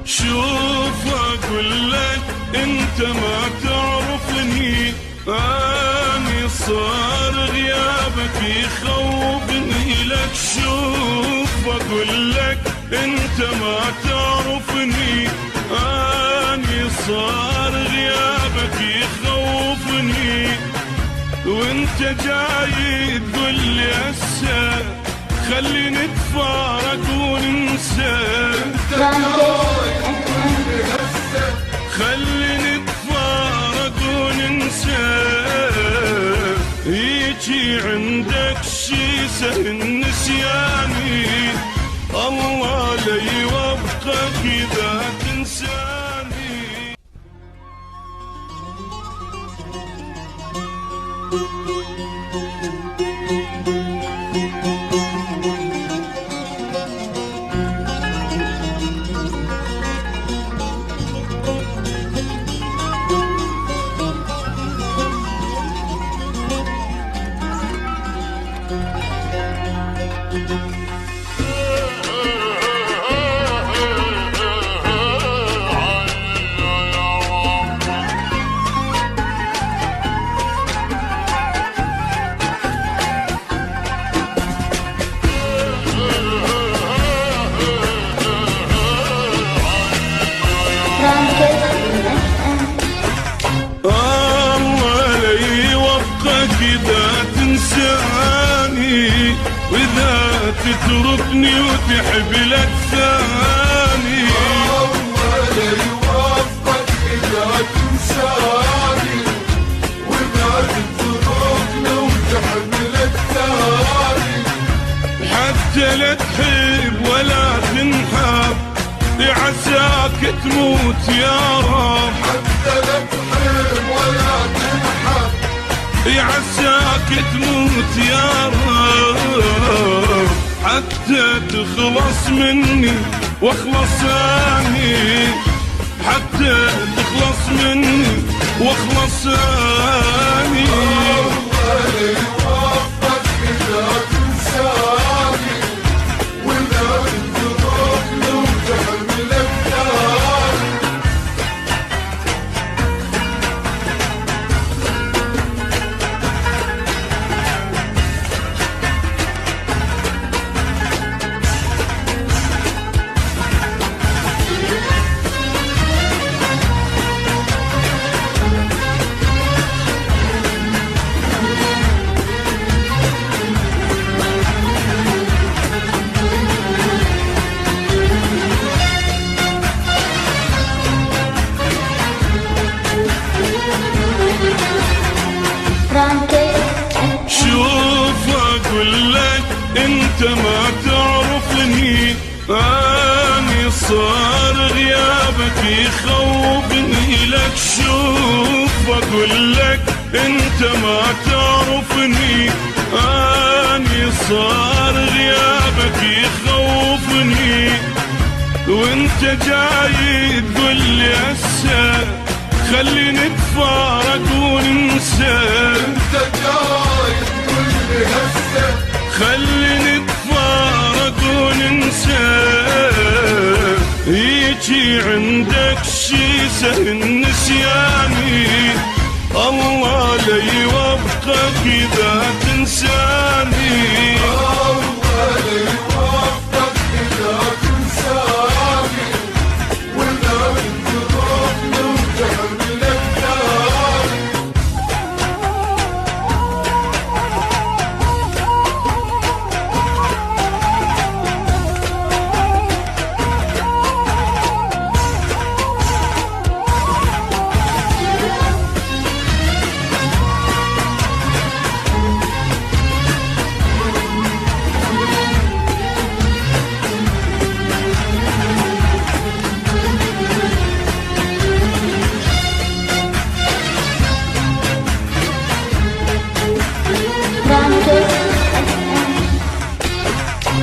شوف اقول لك انت ما تعرفني، اني صار غيابك يخوفني لك. شوف اقول لك انت ما تعرفني، اني صار غيابك يخوفني. وانت جاي تقول لي هسه خلي نتفارق وننسى، خلي نتفارق وننسى. يجي عندك شي سهل نسياني، الله لا يوفقك اذا تنساني. تتركني وتحب لك ثاني، الله لا يوفقك إذا تنساني، وإذا تتركني وتحب لك ثاني. حتى لا تحب ولا تنحب، عساك تموت يا رب. حتى لا تحب ولا تنحب، عساك تموت يا رب. حتى تخلص مني واخلص اني، حتى تخلص مني واخلص اني. الله لا يوفقك إذا تنساني، وإذا تتركني وتحب لك ثاني. شوف اقول لك انت ما تعرفني، اني صار غيابك يخوفني لك. شوف اقول لك انت ما تعرفني، اني صار غيابك يخوفني. وانت جاي تقول لي هسه خلي نتفارق وننسى، انت جاي تقول لي هسه خلي نتفارق وننسى. يجي عندك شي سهل نسياني، الله لا يوفقك اذا تنساني. الله لا يوفقك اذا تنساني، واذا تتركني وتحب لك ثاني.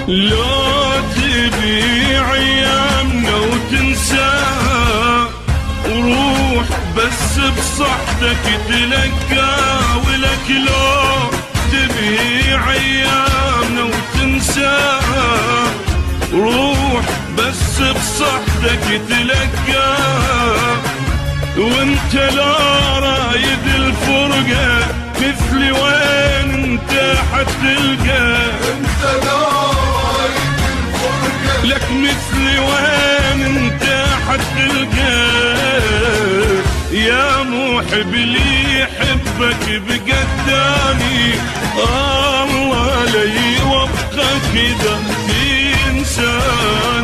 لو تبيع ايامنا وتنساها، وروح بس بصحتك تلقى ولك. لو تبيع ايامنا وتنساها، روح بس بس بصحتك تلقاه، وانت لا رايد الفرقة مثلي وين انت حتلقى، انت لا رايد الفرقة لك مثلي وين انت حتلقى، يا محب لي يحبك بقدامي، الله لا يوفقك اذا تنسى.